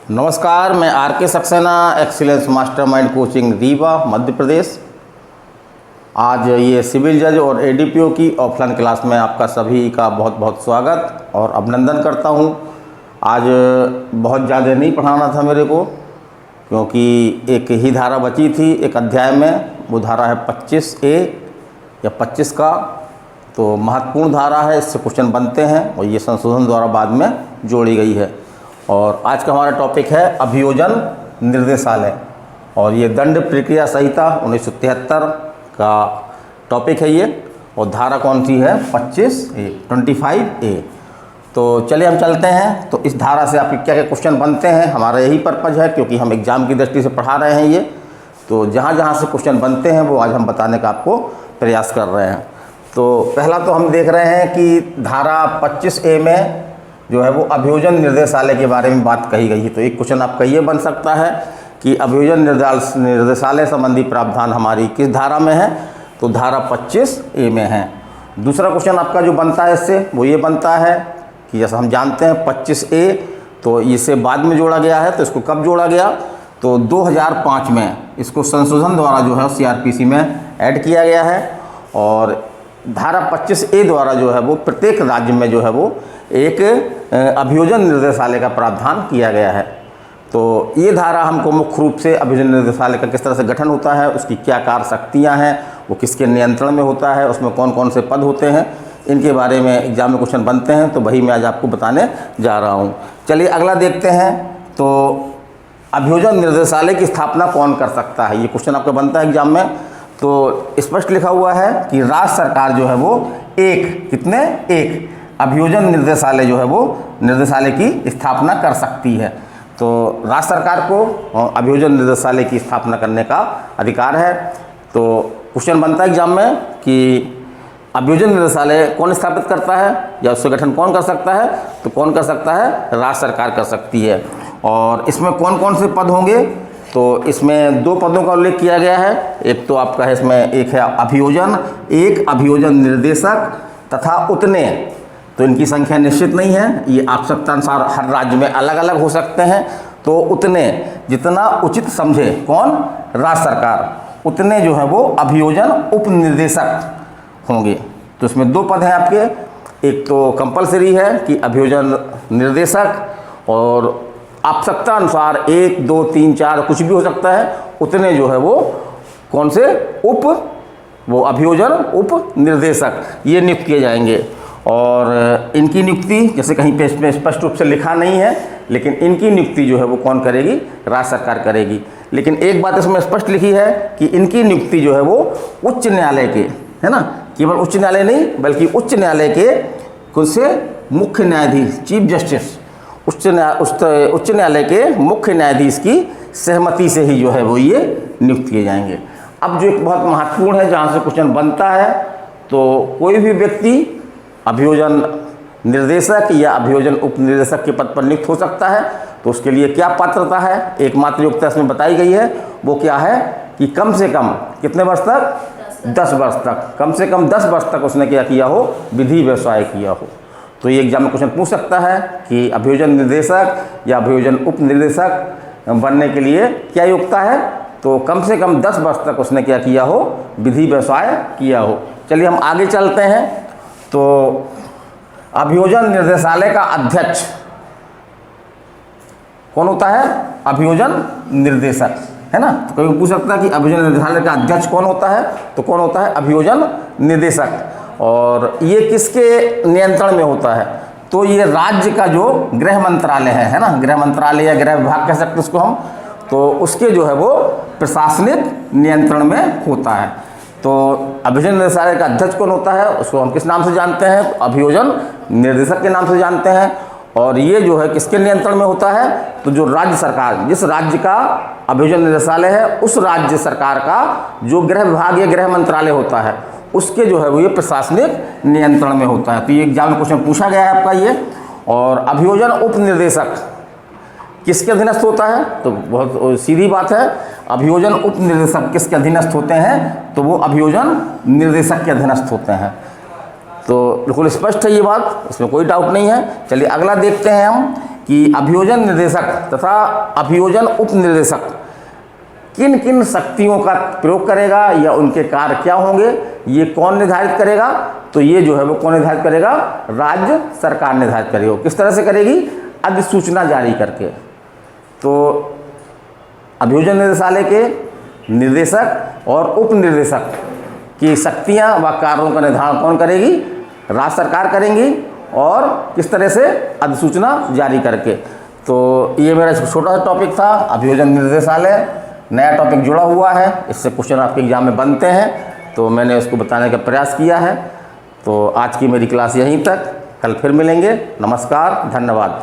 नमस्कार, मैं R K Saxena, excellence mastermind coaching Rewa Madhya Pradesh. आज ये सिविल जज और एडीपीओ की ऑफलाइन क्लास में आपका सभी का बहुत बहुत स्वागत और अभिनंदन करता हूँ। आज बहुत ज़्यादा नहीं पढ़ाना था मेरे को, क्योंकि एक ही धारा बची थी एक अध्याय में। वो धारा है 25A या 25 का, तो महत्वपूर्ण धारा है, इससे क्वेश्चन बनते हैं और ये संशोधन द्वारा बाद में जोड़ी गई है। और आज का हमारा टॉपिक है अभियोजन निर्देशालय, और ये दंड प्रक्रिया संहिता 1973 का टॉपिक है ये। और धारा कौन सी है? 25A। तो चलिए हम चलते हैं। तो इस धारा से आपके क्या क्या क्वेश्चन बनते हैं, हमारा यही पर्पज़ है, क्योंकि हम एग्ज़ाम की दृष्टि से पढ़ा रहे हैं ये। तो जहाँ जहाँ से क्वेश्चन बनते हैं वो आज हम बताने का आपको प्रयास कर रहे हैं। तो पहला तो हम देख रहे हैं कि धारा 25A में जो है वो अभियोजन निर्देशालय के बारे में बात कही गई है। तो एक क्वेश्चन आपका ये बन सकता है कि अभियोजन निर्देशालय संबंधी प्रावधान हमारी किस धारा में है? तो धारा 25A में है। दूसरा क्वेश्चन आपका जो बनता है इससे वो ये बनता है कि जैसा हम जानते हैं 25A तो इसे बाद में जोड़ा गया है। तो इसको कब जोड़ा गया? तो 2005 में इसको संशोधन द्वारा जो है CRPC में ऐड किया गया है। और धारा 25A द्वारा जो है वो प्रत्येक राज्य में जो है वो एक अभियोजन निर्देशालय का प्रावधान किया गया है। तो ये धारा हमको मुख्य रूप से अभियोजन निर्देशालय का किस तरह से गठन होता है, उसकी क्या कार्य शक्तियाँ हैं, वो किसके नियंत्रण में होता है, उसमें कौन कौन से पद होते हैं, इनके बारे में एग्जाम में क्वेश्चन बनते हैं। तो वही मैं आज आपको बताने जा रहा हूँ। चलिए अगला देखते हैं। तो अभियोजन निर्देशालय की स्थापना कौन कर सकता है, ये क्वेश्चन आपका बनता है एग्जाम में। तो स्पष्ट लिखा हुआ है कि राज्य सरकार जो है वो एक अभियोजन निर्देशालय जो है वो निर्देशालय की स्थापना कर सकती है। तो राज्य सरकार को अभियोजन निर्देशालय की स्थापना करने का अधिकार है। तो क्वेश्चन बनता है एग्जाम में कि अभियोजन निर्देशालय कौन स्थापित करता है या उससे गठन कौन कर सकता है? तो कौन कर सकता है? राज्य सरकार कर सकती है। और इसमें कौन कौन से पद होंगे? तो इसमें 2 पदों का उल्लेख किया गया है। एक तो आपका है इसमें, एक है अभियोजन, एक अभियोजन निर्देशक तथा उतने। तो इनकी संख्या निश्चित नहीं है, ये आवश्यकता अनुसार हर राज्य में अलग अलग हो सकते हैं। तो उतने जितना उचित समझे कौन? राज्य सरकार, उतने जो है वो अभियोजन उप निर्देशक होंगे। तो इसमें 2 पद हैं आपके। एक तो कंपलसरी है कि अभियोजन निर्देशक, और आवश्यकता अनुसार 1, 2, 3, 4 कुछ भी हो सकता है। उतने जो है वो कौन से? वो अभियोजन उप निर्देशक ये नियुक्त किए जाएंगे। और इनकी नियुक्ति जैसे कहीं पे इसमें स्पष्ट रूप से लिखा नहीं है, लेकिन इनकी नियुक्ति जो है वो कौन करेगी? राज्य सरकार करेगी। लेकिन एक बात इसमें स्पष्ट लिखी है कि इनकी नियुक्ति जो है वो उच्च न्यायालय के, है ना, केवल उच्च न्यायालय नहीं बल्कि उच्च न्यायालय के कुछ से मुख्य न्यायाधीश, चीफ जस्टिस, उच्च न्यायालय के मुख्य न्यायाधीश की सहमति से ही जो है वो ये नियुक्त किए जाएंगे। अब जो एक बहुत महत्वपूर्ण है जहाँ से क्वेश्चन बनता है, तो कोई भी व्यक्ति अभियोजन निर्देशक या अभियोजन उप निर्देशक के पद पर नियुक्त हो सकता है। तो उसके लिए क्या पात्रता है? एकमात्र योग्यता इसमें बताई गई है। वो क्या है कि कम से कम कितने वर्ष तक? 10 वर्ष तक, कम से कम 10 वर्ष तक उसने क्या किया हो? विधि व्यवसाय किया हो। तो ये एग्जाम में क्वेश्चन पूछ सकता है कि अभियोजन निर्देशक या अभियोजन उप निर्देशक बनने के लिए क्या योग्यता है? तो कम से कम 10 वर्ष तक उसने क्या किया हो? विधि व्यवसाय किया हो। चलिए हम आगे चलते हैं। तो अभियोजन निर्देशालय का अध्यक्ष कौन होता है? अभियोजन निर्देशक, है ना। तो कोई पूछ सकता है कि अभियोजन निर्देशालय का अध्यक्ष कौन होता है? तो कौन होता है? अभियोजन निर्देशक। और ये किसके नियंत्रण में होता है? तो ये राज्य का जो गृह मंत्रालय है ना, गृह मंत्रालय या गृह विभाग कह सकते हैं उसको हम, तो उसके जो है वो प्रशासनिक नियंत्रण में होता है। तो अभियोजन निर्देशालय का अध्यक्ष कौन होता है? उसको हम किस नाम से जानते हैं? अभियोजन निर्देशक के नाम से जानते हैं। और ये जो है किसके नियंत्रण में होता है? तो जो राज्य सरकार, जिस राज्य का अभियोजन निर्देशालय है, उस राज्य सरकार का जो गृह विभाग या गृह मंत्रालय होता है, उसके जो है वो ये प्रशासनिक नियंत्रण में होता है। तो ये एग्जाम में क्वेश्चन पूछा गया है आपका ये। और अभियोजन उप निर्देशक किसके अधीनस्थ होता है? तो बहुत सीधी बात है, अभियोजन उप निर्देशक किसके अधीनस्थ होते हैं? तो वो अभियोजन निर्देशक के अधीनस्थ होते हैं। तो बिल्कुल स्पष्ट है ये बात, इसमें कोई डाउट नहीं है। चलिए अगला देखते हैं हम कि अभियोजन निर्देशक तथा अभियोजन उप निर्देशक किन किन शक्तियों का प्रयोग करेगा या उनके कार्य क्या होंगे, ये कौन निर्धारित करेगा? तो ये जो है वो कौन निर्धारित करेगा? राज्य सरकार निर्धारित करेगी। किस तरह से करेगी? अधिसूचना जारी करके। तो अभियोजन निदेशालय के निर्देशक और उप निर्देशक की शक्तियां व कार्यों का निर्धारण कौन करेगी? राज्य सरकार करेंगी। और किस तरह से? अधिसूचना जारी करके। तो ये मेरा छोटा सा टॉपिक था, अभियोजन निर्देशालय। नया टॉपिक जुड़ा हुआ है, इससे क्वेश्चन आपके एग्जाम में बनते हैं, तो मैंने उसको बताने का प्रयास किया है। तो आज की मेरी क्लास यहीं तक, कल फिर मिलेंगे। नमस्कार, धन्यवाद।